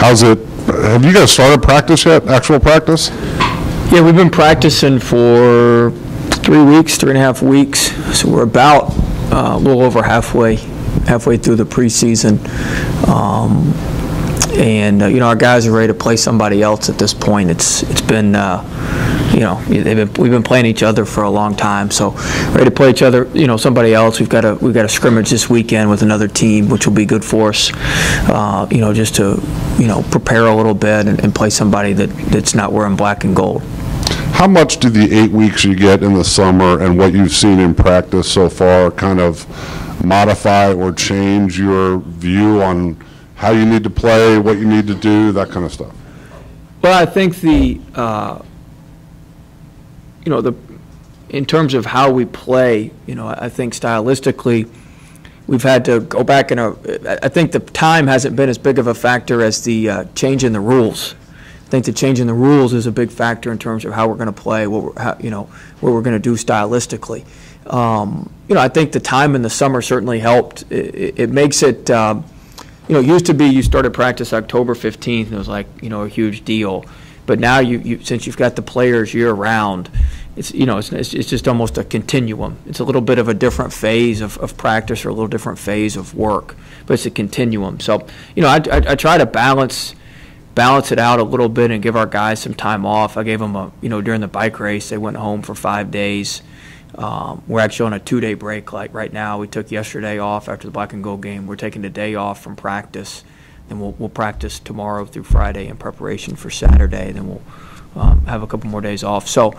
How's it? Have you guys started practice yet? Actual practice? Yeah, we've been practicing for 3 weeks, 3.5 weeks. So we're about a little over halfway through the preseason. Our guys are ready to play somebody else at this point. It's been, we've been playing each other for a long time, so ready to play each other, somebody else. We've got a scrimmage this weekend with another team, which will be good for us, just to, prepare a little bit and play somebody that's not wearing black and gold. How much do the 8 weeks you get in the summer and what you've seen in practice so far kind of modify or change your view on how you need to play, what you need to do, that kind of stuff? Well, I think in terms of how we play, I think stylistically, we've had to go back I think the time hasn't been as big of a factor as the change in the rules. I think the change in the rules is a big factor in terms of how we're going to play, what we're going to do stylistically. I think the time in the summer certainly helped. It makes it, it used to be you started practice October 15th, and it was like, a huge deal. But now since you've got the players year round, it's just almost a continuum. It's a little bit of a different phase of practice or a little different phase of work, but it's a continuum. So, I try to balance it out a little bit and give our guys some time off. I gave them during the bike race, they went home for 5 days. We're actually on a 2-day break. Like right now, we took yesterday off after the black and gold game. We're taking the day off from practice, and we'll practice tomorrow through Friday in preparation for Saturday. Then we'll have a couple more days off. So,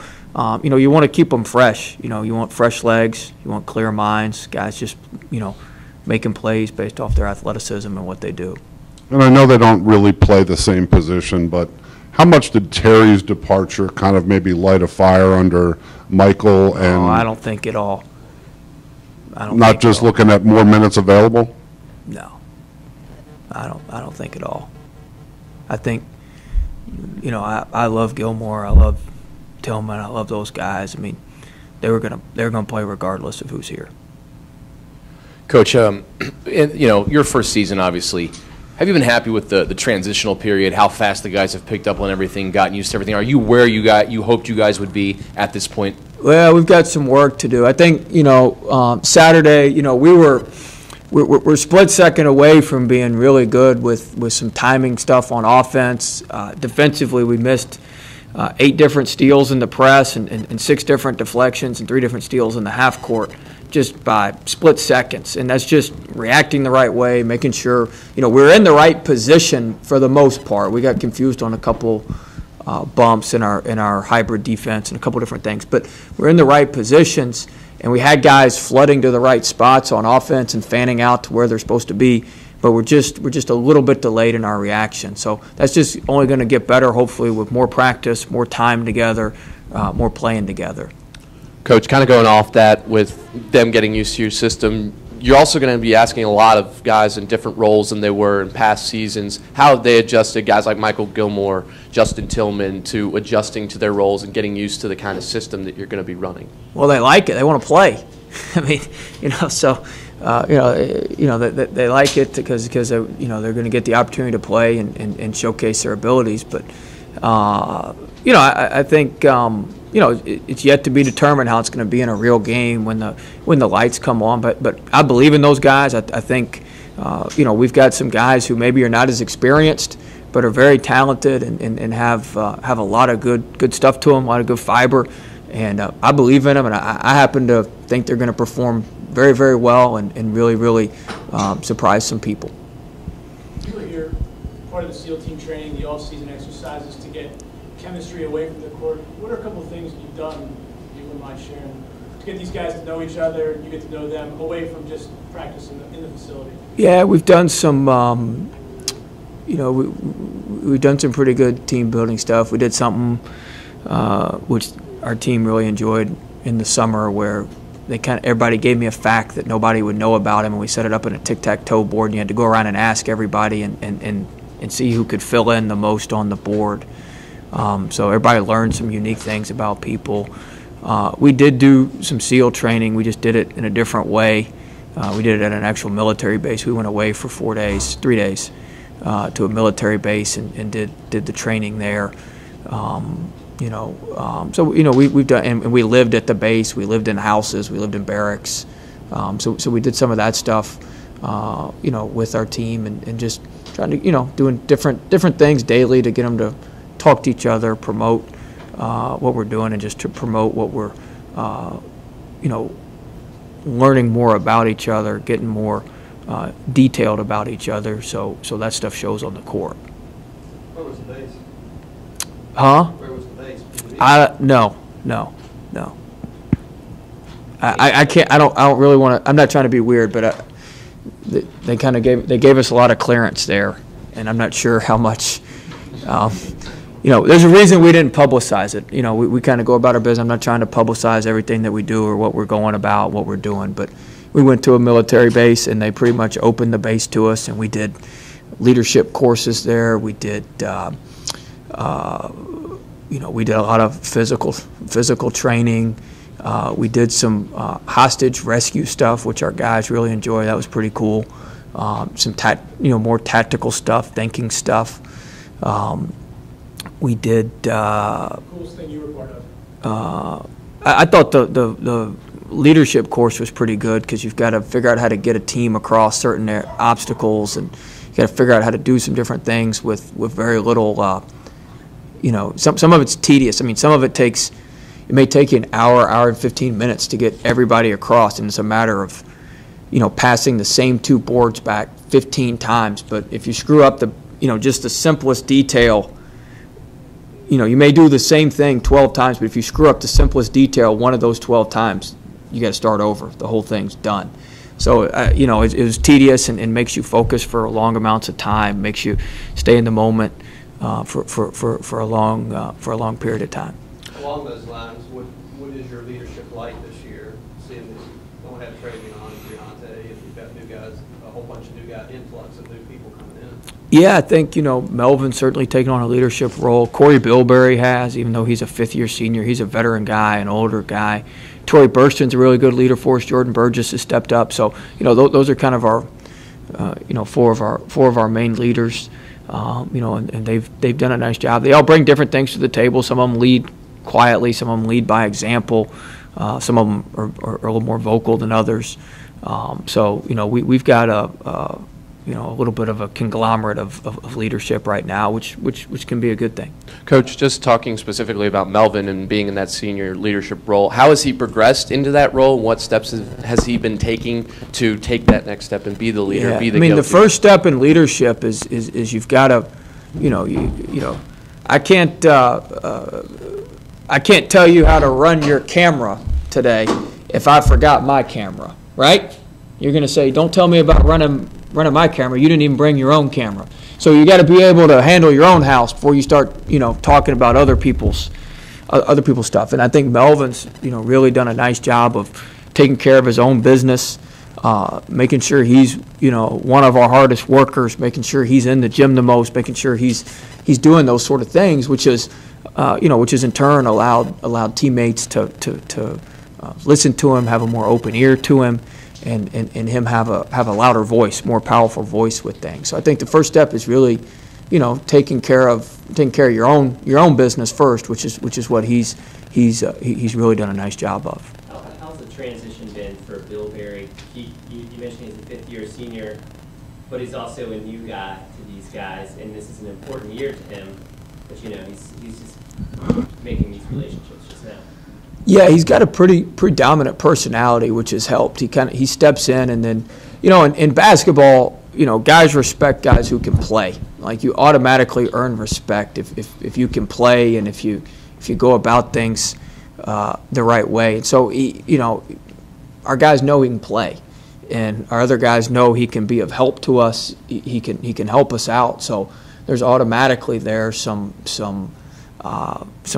you want to keep them fresh. You want fresh legs. You want clear minds. Guys just, making plays based off their athleticism and what they do. And I know they don't really play the same position, but how much did Terry's departure kind of maybe light a fire under Michael? And I don't think at all. Not just looking at more minutes available? No. I don't think at all. I think, I love Gilmore, I love Tillman, I love those guys. I mean, they're gonna play regardless of who's here. Coach, your first season, obviously, have you been happy with the transitional period, how fast the guys have picked up on everything, gotten used to everything? Are you where you hoped you guys would be at this point? Well, we've got some work to do. I think, Saturday, we're split second away from being really good with some timing stuff on offense. Defensively, we missed 8 different steals in the press and 6 different deflections and 3 different steals in the half court just by split seconds. And that's just reacting the right way, making sure, we're in the right position for the most part. We got confused on a couple bumps in our hybrid defense and a couple different things. But we're in the right positions, and we had guys flooding to the right spots on offense and fanning out to where they're supposed to be. But we're just a little bit delayed in our reaction. So that's just only going to get better, hopefully, with more practice, more time together, more playing together. Coach, kind of going off that with them getting used to your system, you're also going to be asking a lot of guys in different roles than they were in past seasons. How have they adjusted, guys like Michael Gilmore, Justin Tillman, to adjusting to their roles and getting used to the kind of system that you're going to be running? Well, they like it. They want to play. I mean, so they like it because they're going to get the opportunity to play and showcase their abilities. But I think it's yet to be determined how it's going to be in a real game when the lights come on. But I believe in those guys. I think we've got some guys who maybe are not as experienced, but are very talented and have a lot of good stuff to them, a lot of good fiber. And I believe in them, and I happen to think they're going to perform very, very well and really, really surprise some people. You were here, part of the SEAL team training, the off-season exercises to get chemistry away from the court. What are a couple of things that you've done, if you wouldn't mind sharing, to get these guys to know each other and you get to know them away from just practice in the facility? Yeah, we've done some, we've done some pretty good team building stuff. We did something which our team really enjoyed in the summer, where everybody gave me a fact that nobody would know about him, and we set it up in a tic-tac-toe board, and you had to go around and ask everybody and see who could fill in the most on the board. So everybody learned some unique things about people. We did do some SEAL training. We just did it in a different way. We did it at an actual military base. We went away for 3 days. to a military base and did the training there. So we've done, and we lived at the base. We lived in houses. We lived in barracks. So we did some of that stuff, with our team and just trying to, doing different things daily to get them to talk to each other, promote what we're doing, and just to promote what we're, learning more about each other, getting more detailed about each other. So that stuff shows on the court. Where was the base? Huh? Where was the base? No. I can't. I don't really want to. I'm not trying to be weird, but they kind of gave us a lot of clearance there, and I'm not sure how much. There's a reason we didn't publicize it. We kind of go about our business. I'm not trying to publicize everything that we do or what we're going about, what we're doing, but we went to a military base, and they pretty much opened the base to us, and we did leadership courses there. We did. We did a lot of physical training. We did some hostage rescue stuff, which our guys really enjoy. That was pretty cool. Some more tactical stuff, thinking stuff. We did. Coolest thing you were part of? I thought the leadership course was pretty good because you've got to figure out how to get a team across certain obstacles, and you got to figure out how to do some different things with very little. Some of it's tedious. I mean, some of it may take you an hour and 15 minutes to get everybody across, and it's a matter of, passing the same two boards back 15 times. But if you screw up just the simplest detail, you may do the same thing 12 times, but if you screw up the simplest detail one of those 12 times, you got to start over. The whole thing's done. So, it was tedious and makes you focus for long amounts of time, makes you stay in the moment for a long period of time. Along those lines, what is your leadership like this year? Seeing that you don't have Travion and Briante, and you've got new guys, a whole bunch of new guys, influx of new people coming in. Yeah, I think, Melvin's certainly taken on a leadership role. Corey Bilberry has, even though he's a fifth-year senior. He's a veteran guy, an older guy. Torrey Burston's a really good leader for us. Jordan Burgess has stepped up. So, those are kind of our, four of our main leaders. And they've done a nice job. They all bring different things to the table. Some of them lead quietly. Some of them lead by example. Some of them are a little more vocal than others. We've got a little bit of a conglomerate of leadership right now, which can be a good thing. Coach, just talking specifically about Melvin and being in that senior leadership role, how has he progressed into that role? What steps has he been taking to take that next step and be the leader, be the go-to? The first step in leadership is you've got to, I can't tell you how to run your camera today if I forgot my camera, right? You're going to say, don't tell me about running my camera. You didn't even bring your own camera. So you got to be able to handle your own house before you start, talking about other people's stuff. And I think Melvin's, really done a nice job of taking care of his own business, making sure he's, one of our hardest workers, making sure he's in the gym the most, making sure he's doing those sort of things, which is in turn allowed teammates to listen to him, have a more open ear to him, and him have a louder voice, more powerful voice with things. So I think the first step is really, taking care of your own business first, which is what he's really done a nice job of. How's the transition been for Bill Berry? You mentioned he's a fifth-year senior, but he's also a new guy to these guys, and this is an important year to him. But he's just making these relationships just now. Yeah, he's got a pretty dominant personality, which has helped. He steps in, and then, in basketball, guys respect guys who can play. Like, you automatically earn respect if you can play and if you go about things the right way. And so our guys know he can play, and our other guys know he can be of help to us. He can help us out. So there's automatically there some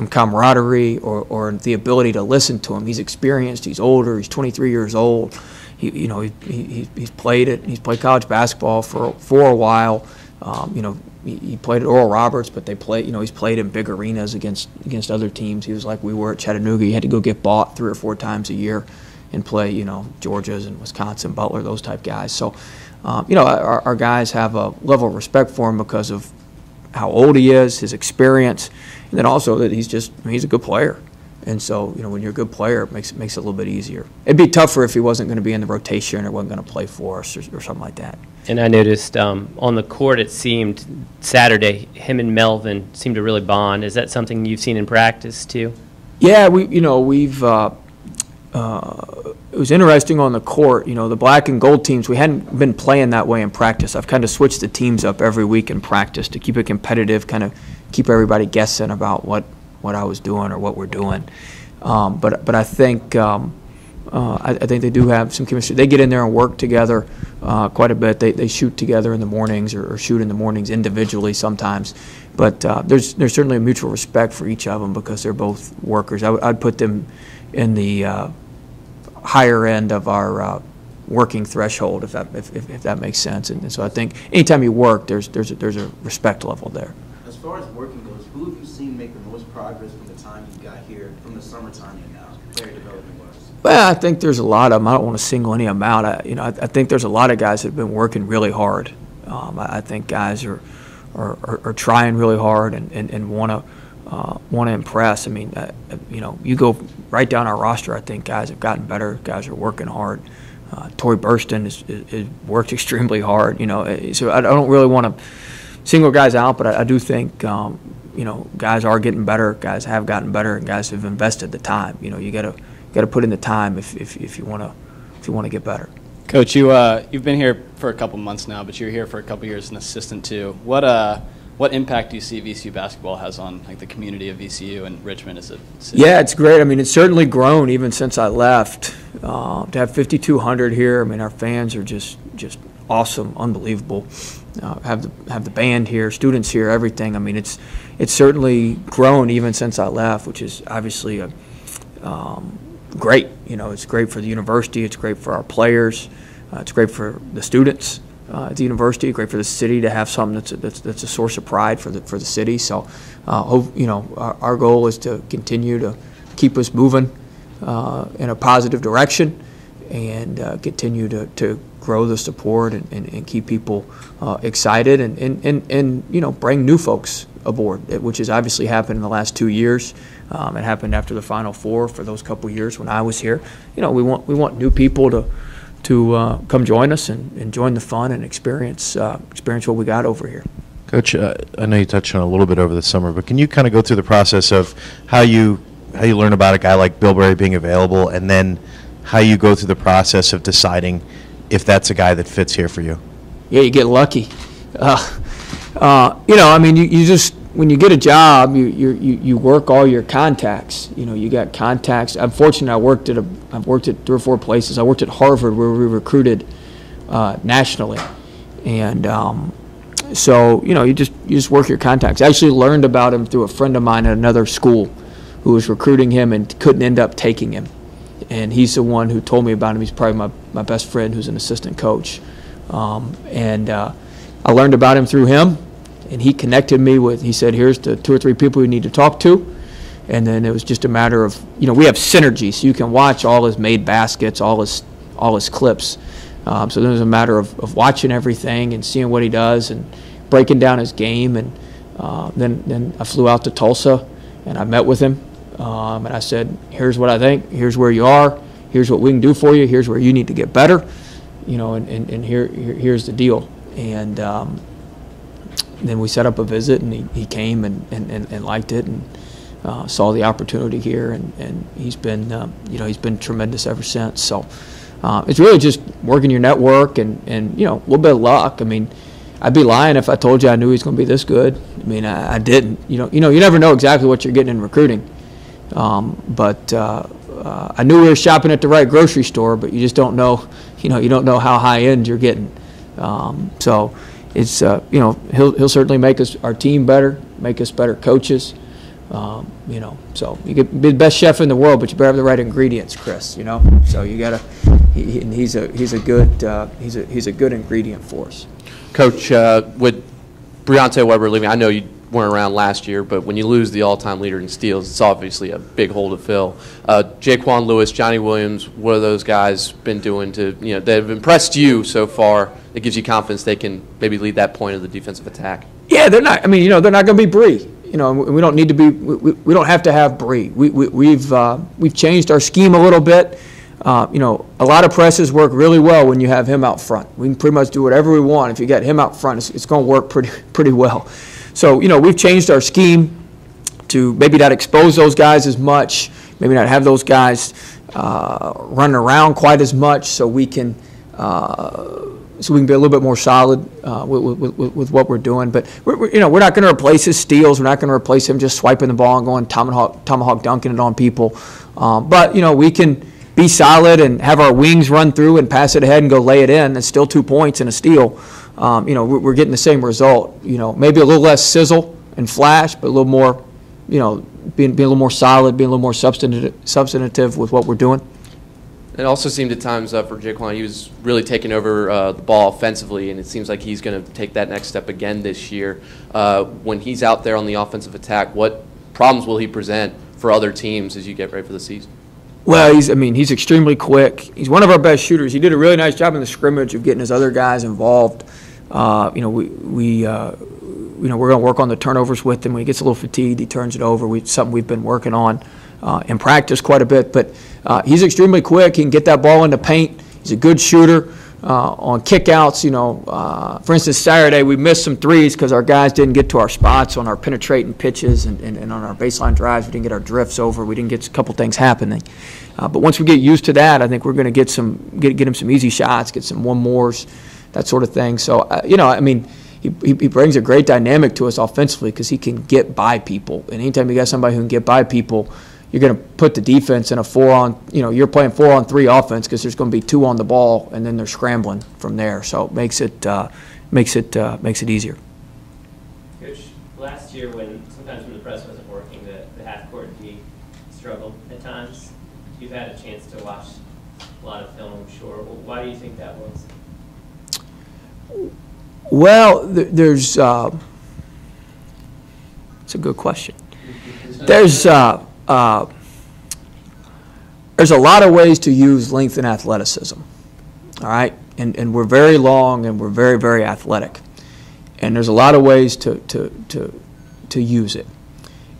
camaraderie or the ability to listen to him. He's experienced. He's older. He's 23 years old. He's played college basketball for a while. He played at Oral Roberts, but he's played in big arenas against other teams. He was like we were at Chattanooga. He had to go get bought 3 or 4 times a year and play, Georgia's and Wisconsin, Butler, those type guys. So our guys have a level of respect for him because of how old he is, his experience, and then also that he's a good player. And so, when you're a good player, it makes it a little bit easier. It'd be tougher if he wasn't going to be in the rotation or wasn't going to play for us or something like that. And I noticed on the court, it seemed Saturday, him and Melvin seemed to really bond. Is that something you've seen in practice too? Yeah, we've. It was interesting on the court. The black and gold teams, we hadn't been playing that way in practice. I've kind of switched the teams up every week in practice to keep it competitive, kind of keep everybody guessing about what I was doing or what we're doing. But I think I think they do have some chemistry. They get in there and work together quite a bit. They shoot together in the mornings or shoot in the mornings individually sometimes. But there's certainly a mutual respect for each of them because they're both workers. I'd put them in the higher end of our working threshold, if that makes sense. And so I think anytime you work, there's a respect level there. As far as working goes, who have you seen make the most progress from the time you got here, from the summertime to now, player development wise? Well, I think there's a lot of them. I don't want to single any of them out. I think there's a lot of guys that have been working really hard. I think guys are trying really hard and want to impress. I mean, you go right down our roster. I think guys have gotten better. Guys are working hard. Tory Burston has worked extremely hard. So I don't really want to single guys out, but I do think guys are getting better. Guys have gotten better, and guys have invested the time. You got to put in the time if you want to get better. Coach, you've been here for a couple months now, but you're here for a couple years as an assistant too. What impact do you see VCU basketball has on the community of VCU and Richmond as a city? Yeah, it's great. I mean, it's certainly grown even since I left. To have 5,200 here, I mean, our fans are just awesome, unbelievable. Have the band here, students here, everything. I mean, it's certainly grown even since I left, which is obviously great. It's great for the university. It's great for our players. It's great for the students at the university. Great for the city to have something that's a source of pride for the city. So, our goal is to continue to keep us moving in a positive direction and continue to grow the support and keep people excited and bring new folks aboard, which has obviously happened in the last 2 years. It happened after the Final Four for those couple years when I was here. We want new people to come join us and join the fun and experience what we got over here. Coach, I know you touched on it a little bit over the summer, but can you kind of go through the process of how you learn about a guy like Bill Berry being available, and then how you go through the process of deciding if that's a guy that fits here for you? Yeah, you get lucky. I mean, you just, when you get a job, you work all your contacts. You got contacts. I'm fortunate. I've worked at 3 or 4 places. I worked at Harvard where we recruited nationally, and so you just work your contacts. I actually learned about him through a friend of mine at another school who was recruiting him and couldn't end up taking him, and he's the one who told me about him. He's probably my best friend who's an assistant coach, and I learned about him through him. And he connected me with, he said, here's the 2 or 3 people you need to talk to. And then it was just a matter of, we have synergy, so you can watch all his made baskets, all his clips. So then it was a matter of watching everything and seeing what he does and breaking down his game. And then I flew out to Tulsa and I met with him. And I said, here's what I think, here's where you are, here's what we can do for you, here's where you need to get better, and here's the deal. And then we set up a visit, and he came and liked it and saw the opportunity here, and he's been tremendous ever since. So it's really just working your network and a little bit of luck. I mean, I'd be lying if I told you I knew he was going to be this good. I mean, I didn't. You never know exactly what you're getting in recruiting. But I knew we were shopping at the right grocery store, but you just don't know. You don't know how high end you're getting. So. It's he'll certainly make our team better, make us better coaches. So you could be the best chef in the world, but you better have the right ingredients, Chris. So you gotta. He's a good ingredient for us. Coach, with Briante Weber leaving, I know you weren't around last year, but when you lose the all-time leader in steals, it's obviously a big hole to fill. Jaquan Lewis, Johnny Williams, what have those guys been doing to, that have impressed you so far that gives you confidence they can maybe lead that point of the defensive attack? Yeah, they're not. I mean, they're not going to be Bree. We don't need to be. We don't have to have Bree. We've changed our scheme a little bit. A lot of presses work really well when you have him out front. We can pretty much do whatever we want. If you get him out front, it's going to work pretty well. So, we've changed our scheme to maybe not expose those guys as much, maybe not have those guys running around quite as much, so we can be a little bit more solid with what we're doing. But we're not going to replace his steals. We're not going to replace him just swiping the ball and going tomahawk dunking it on people. But we can be solid and have our wings run through and pass it ahead and go lay it in. It's still 2 points and a steal. We're getting the same result. Maybe a little less sizzle and flash, but a little more, being a little more solid, being a little more substantive with what we're doing. It also seemed at times for Jaquan, he was really taking over the ball offensively, and it seems like he's going to take that next step again this year. When he's out there on the offensive attack, what problems will he present for other teams as you get ready for the season? Well, he's extremely quick. He's one of our best shooters. He did a really nice job in the scrimmage of getting his other guys involved. We're going to work on the turnovers with him. When he gets a little fatigued, he turns it over. Something we've been working on in practice quite a bit. But he's extremely quick. He can get that ball in the paint. He's a good shooter. On kickouts, for instance, Saturday we missed some threes because our guys didn't get to our spots on our penetrating pitches and on our baseline drives. We didn't get our drifts over. We didn't get a couple things happening. But once we get used to that, I think we're going to get him some easy shots, get some one-mores, that sort of thing. So, he brings a great dynamic to us offensively because he can get by people. And anytime you got somebody who can get by people, you're going to put the defense in a you're playing 4-on-3 offense because there's going to be 2 on the ball, and then they're scrambling from there. So it makes it easier. Coach, last year sometimes when the press wasn't working, the half-court D struggled at times. You've had a chance to watch a lot of film, I'm sure. Why do you think that was? Well, there's it's a good question. There's a lot of ways to use length and athleticism, all right? And we're very long and we're very, very athletic. And there's a lot of ways to use it.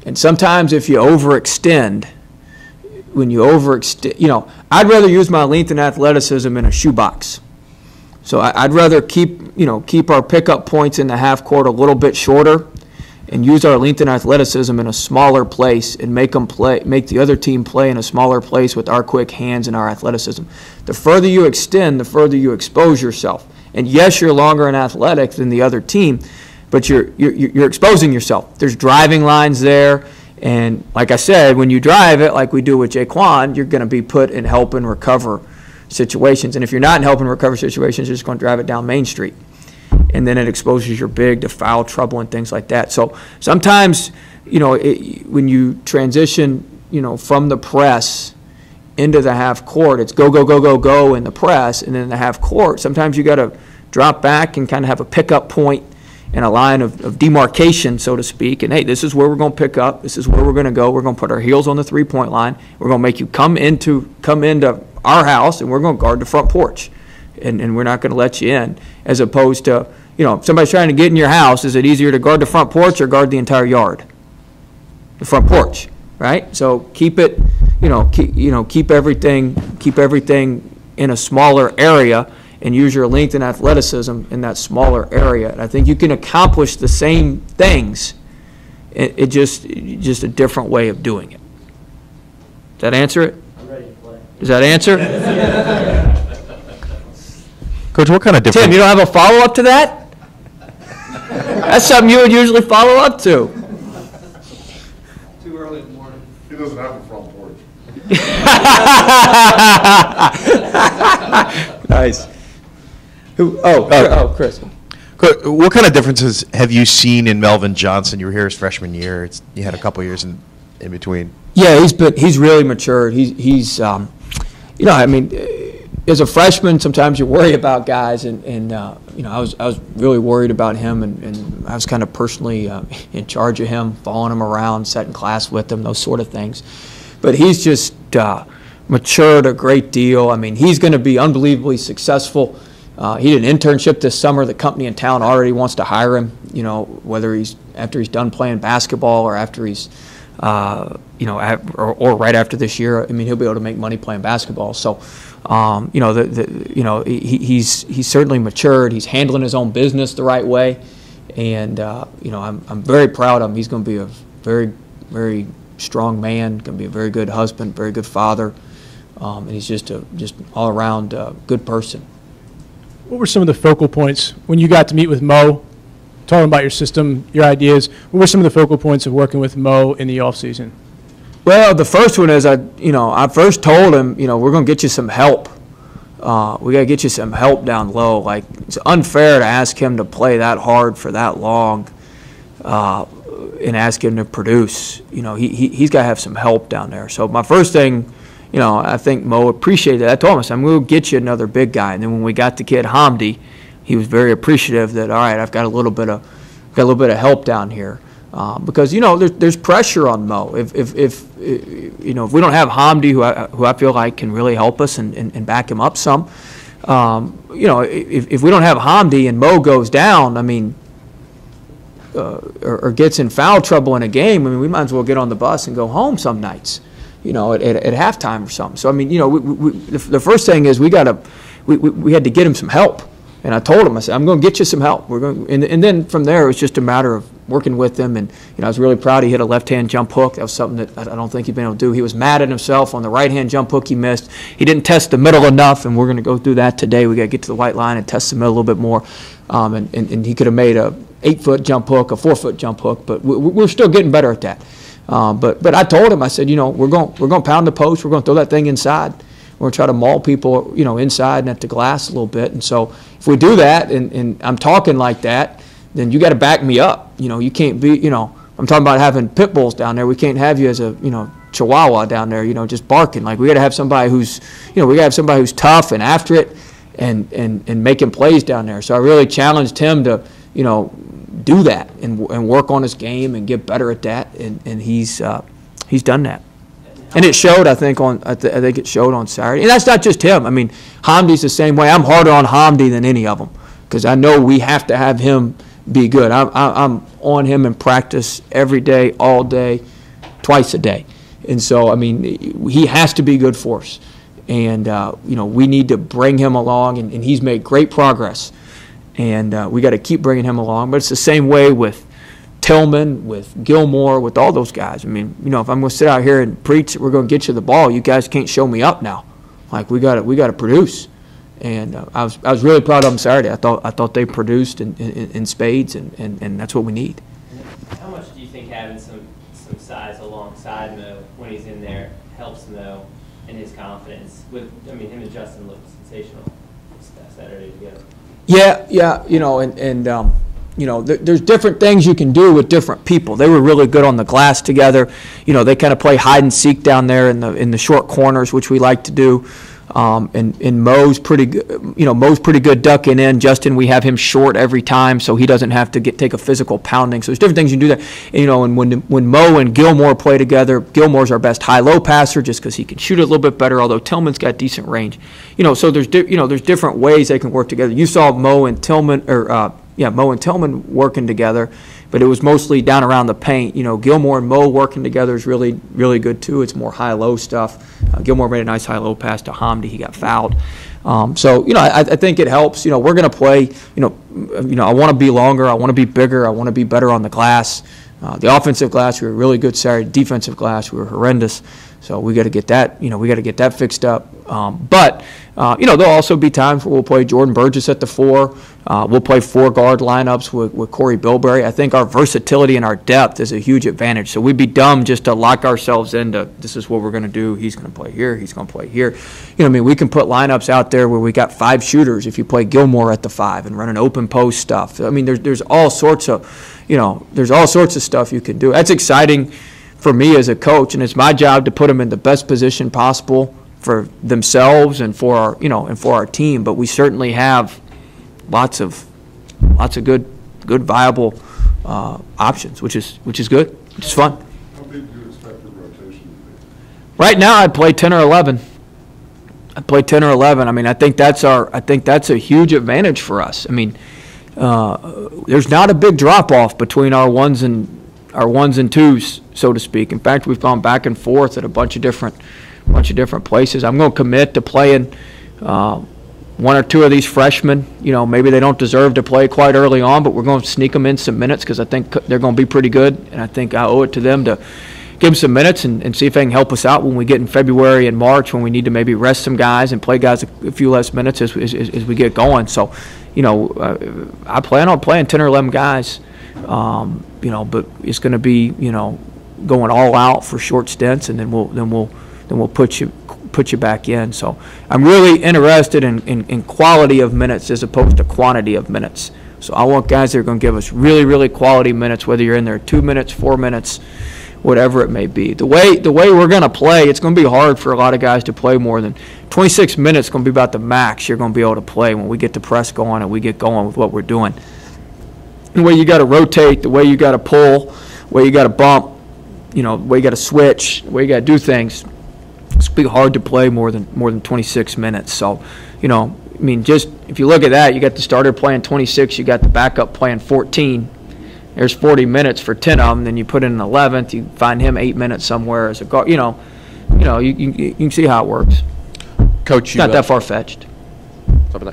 And sometimes if you overextend, I'd rather use my length and athleticism in a shoebox. So I'd rather keep our pickup points in the half court a little bit shorter and use our length and athleticism in a smaller place and make the other team play in a smaller place with our quick hands and our athleticism. The further you extend, the further you expose yourself. And yes, you're longer and athletic than the other team, but you're exposing yourself. There's driving lines there, and like I said, when you drive it like we do with Jaquan, you're going to be put in help and recover situations. And if you're not in help and recover situations, you're just going to drive it down Main Street. And then it exposes your big to foul trouble and things like that. So sometimes, when you transition, from the press into the half court, it's go, go, go, go, go in the press, and then in the half court, sometimes you got to drop back and kind of have a pickup point and a line of demarcation, so to speak. And hey, this is where we're going to pick up. This is where we're going to go. We're going to put our heels on the 3-point line. We're going to make you come into our house, and we're going to guard the front porch. And we're not going to let you in, as opposed to, if somebody's trying to get in your house, is it easier to guard the front porch or guard the entire yard? The front porch, right? So keep it, keep everything in a smaller area and use your length and athleticism in that smaller area. And I think you can accomplish the same things. It just a different way of doing it. Does that answer it? I'm ready to play. Does that answer? Coach, what kind of difference? Tim, you don't have a follow-up to that? That's something you would usually follow up to. Too early in the morning. He doesn't have a front porch. Nice. Chris. What kind of differences have you seen in Melvin Johnson? You were here his freshman year. You had a couple years in between. Yeah, he's really matured. He's as a freshman, sometimes you worry about guys, and you know, I was really worried about him, and I was kind of personally in charge of him, following him around, sat in class with him, those sort of things. But he's just matured a great deal. I mean, he's going to be unbelievably successful. He did an internship this summer. The company in town already wants to hire him, you know, whether he's after he's done playing basketball or after he's you know, or right after this year. I mean, he'll be able to make money playing basketball. So, you know, you know, he's certainly matured. He's handling his own business the right way, and you know, I'm very proud of him. He's going to be a very, very strong man. Going to be a very good husband, very good father, and he's just all around good person. What were some of the focal points when you got to meet with Mo? Talking about your system, your ideas. What were some of the focal points of working with Mo in the off season? Well, the first one is I first told him, you know, we're going to get you some help. We got to get you some help down low. Like, it's unfair to ask him to play that hard for that long, and ask him to produce. You know, he's got to have some help down there. So my first thing, you know, I think Mo appreciated that. I told him, I said, I'm going to get you another big guy. And then when we got the kid Hamdi, he was very appreciative that, all right, I've got a little bit of help down here, because, you know, there's pressure on Mo. If you know, if we don't have Hamdi, who I feel like can really help us and back him up some, you know, if we don't have Hamdi and Mo goes down, I mean, or gets in foul trouble in a game, I mean, we might as well get on the bus and go home some nights, you know, at halftime or something. So I mean, you know, the first thing is we had to get him some help. And I told him, I said, I'm going to get you some help. We're going, and then from there, it was just a matter of working with him. And, you know, I was really proud he hit a left-hand jump hook. That was something that I don't think he'd been able to do. He was mad at himself on the right-hand jump hook he missed. He didn't test the middle enough, and we're going to go through that today. We got to get to the white line and test the middle a little bit more. And he could have made a 8-foot jump hook, a 4-foot jump hook, but we're still getting better at that. But I told him, I said, you know, we're going to pound the post. We're going to throw that thing inside. We're going to try to maul people, you know, inside and at the glass a little bit. And so if we do that, and I'm talking like that, then you got to back me up. You know, you can't be, you know, I'm talking about having pit bulls down there. We can't have you as a, you know, chihuahua down there, you know, just barking. Like, we got to have somebody who's, you know, we got to have somebody who's tough and after it and making plays down there. So I really challenged him to, you know, do that and work on his game and get better at that. And he's done that. And it showed, I think, I think it showed on Saturday. And that's not just him. I mean, Hamdi's the same way. I'm harder on Hamdi than any of them because I know we have to have him be good. I'm on him in practice every day, all day, twice a day. And so, I mean, he has to be good for us. And, you know, we need to bring him along, and he's made great progress. And we got to keep bringing him along. But it's the same way with Tillman, with Gilmore, with all those guys. I mean, you know, if I'm going to sit out here and preach that we're going to get you the ball, you guys can't show me up now. Like, we got to produce. And I was really proud of them Saturday. I thought they produced in spades, and that's what we need. How much do you think having some size alongside Mo when he's in there helps Mo and his confidence? I mean, him and Justin looked sensational this past Saturday together. Yeah, you know, and you know, there's different things you can do with different people. They were really good on the glass together. You know, they kind of play hide and seek down there in the short corners, which we like to do. And Mo's pretty good. You know, Mo's pretty good ducking in. Justin, we have him short every time, so he doesn't have to take a physical pounding. So there's different things you can do there. And, you know, and when Mo and Gilmore play together, Gilmore's our best high-low passer just because he can shoot it a little bit better. Although Tillman's got decent range. You know, so there's different ways they can work together. You saw Mo and Tillman working together, but it was mostly down around the paint. You know, Gilmore and Mo working together is really, really good too. It's more high-low stuff. Gilmore made a nice high-low pass to Hamdi. He got fouled. So, you know, I think it helps. You know, we're going to play, you know, I want to be longer. I want to be bigger. I want to be better on the glass. The offensive glass, we were really good Saturday. Defensive glass, we were horrendous. So we got to get that, you know, we got to get that fixed up. But you know, there'll also be times where we'll play Jordan Burgess at the 4. We'll play 4-guard lineups with Corey Bilberry. I think our versatility and our depth is a huge advantage. So we'd be dumb just to lock ourselves into this is what we're going to do. He's going to play here. He's going to play here. You know, I mean, we can put lineups out there where we got 5 shooters if you play Gilmore at the 5 and run an open post stuff. I mean, there's all sorts of, you know, there's all sorts of stuff you can do. That's exciting for me as a coach, and it's my job to put them in the best position possible themselves and for our, and for our team. But we certainly have lots of good viable options, which is good, which is fun. How big do you expect the rotation to be? Right now, I'd play 10 or 11. I'd play 10 or 11. I mean, I think that's a huge advantage for us. I mean, there's not a big drop off between our ones and twos, so to speak. In fact, we've gone back and forth at a bunch of different places. I'm going to commit to playing one or two of these freshmen. Maybe they don't deserve to play quite early on, but we're going to sneak them in some minutes because I think they're going to be pretty good, and I think I owe it to them to give them some minutes and see if they can help us out when we get in February and March, when we need to maybe rest some guys and play guys a few less minutes as we get going. So, I plan on playing 10 or 11 guys, but it's going to be, going all out for short stints, and then we'll put you back in. So I'm really interested in quality of minutes as opposed to quantity of minutes. So I want guys that are going to give us really, really quality minutes, whether you're in there 2 minutes, 4 minutes, whatever it may be. The way we're going to play, it's going to be hard for a lot of guys to play more than 26 minutes. Going to be about the max you're going to be able to play when we get the press going and we get going with what we're doing. The way you got to rotate, the way you got to pull, the way you got to bump, the way you got to switch, the way you got to do things. It's going to be hard to play more than 26 minutes. So, just if you look at that, you got the starter playing 26, you got the backup playing 14. There's 40 minutes for 10 of them. Then you put in an 11th, you find him 8 minutes somewhere as a guard. You can see how it works. Coach, It's not that far-fetched.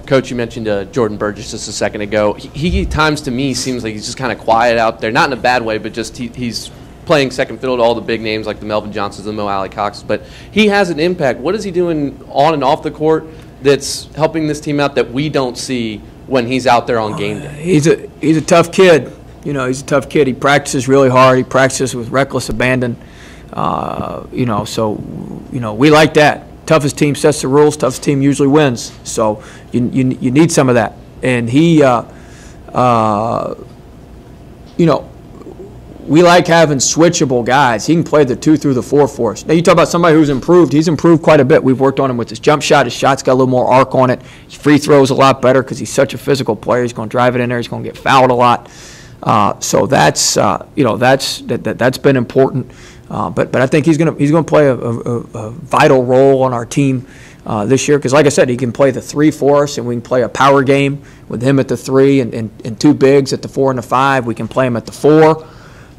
Coach, you mentioned Jordan Burgess just a second ago. He times to me seems like he's just kind of quiet out there, not in a bad way, but just he's playing second fiddle to all the big names like the Melvin Johnsons and the Mo Alley Coxes. But he has an impact. What is he doing on and off the court that's helping this team out that we don't see when he's out there on game day? He's a tough kid. He's a tough kid. He practices really hard. He practices with reckless abandon. So we like that. Toughest team sets the rules. Toughest team usually wins. So you need some of that. And he, we like having switchable guys. He can play the 2 through the 4 for us. Now, you talk about somebody who's improved. He's improved quite a bit. We've worked on him with his jump shot. His shot's got a little more arc on it. His free throw's a lot better because he's such a physical player. He's going to drive it in there. He's going to get fouled a lot. So that's been important. But I think he's going to play a vital role on our team this year because, like I said, he can play the 3 for us, and we can play a power game with him at the 3 and 2 bigs at the 4 and the 5. We can play him at the 4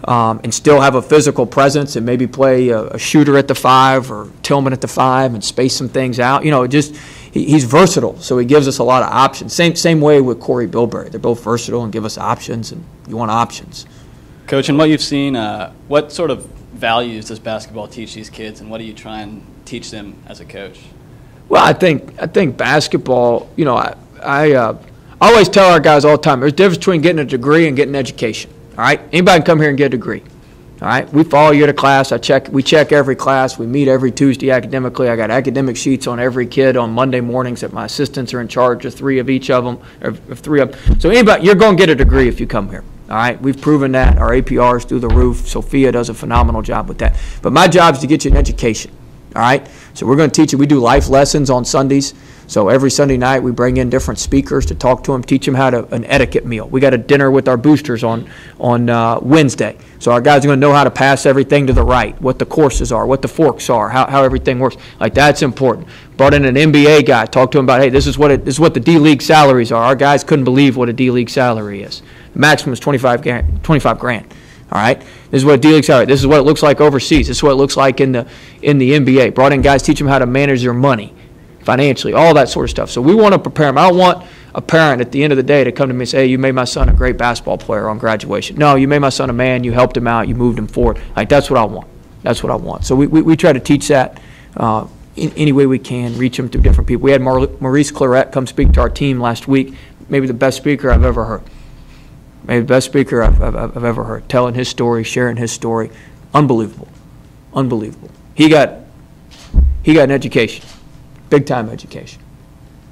and still have a physical presence and maybe play a shooter at the 5 or Tillman at the 5 and space some things out. He's versatile, so he gives us a lot of options. Same way with Corey Bilberry. They're both versatile and give us options, and you want options. Coach, in what you've seen, what sort of values does basketball teach these kids, and what do you try and teach them as a coach? Well, I think basketball, I always tell our guys all the time, there's a difference between getting a degree and getting an education. All right? Anybody can come here and get a degree. All right? We follow you to class. We check every class. We meet every Tuesday academically. I got academic sheets on every kid on Monday mornings that my assistants are in charge of 3 of each of them, or 3 of them. So anybody, you're going to get a degree if you come here. All right? We've proven that. Our APR is through the roof. Sophia does a phenomenal job with that. But my job is to get you an education. All right? So we're going to teach you. We do life lessons on Sundays. So every Sunday night we bring in different speakers to talk to them, teach them how to an etiquette meal. We got a dinner with our boosters on Wednesday. So our guys are going to know how to pass everything to the right, what the courses are, what the forks are, how everything works. Like, that's important. Brought in an NBA guy, talked to him about, hey, this is what the D-League salaries are. Our guys couldn't believe what a D-League salary is. The maximum is $25 grand. All right, this is what a D-League salary. This is what it looks like overseas. This is what it looks like in the NBA. Brought in guys, teach them how to manage their money financially, all that sort of stuff. So we want to prepare them. I don't want a parent at the end of the day to come to me and say, hey, you made my son a great basketball player on graduation. No, you made my son a man. You helped him out. You moved him forward. Like, that's what I want. That's what I want. So we try to teach that in any way we can, reach them through different people. We had Maurice Claret come speak to our team last week, maybe the best speaker I've ever heard. Maybe the best speaker I've ever heard, telling his story, sharing his story. Unbelievable. Unbelievable. He got an education, big-time education.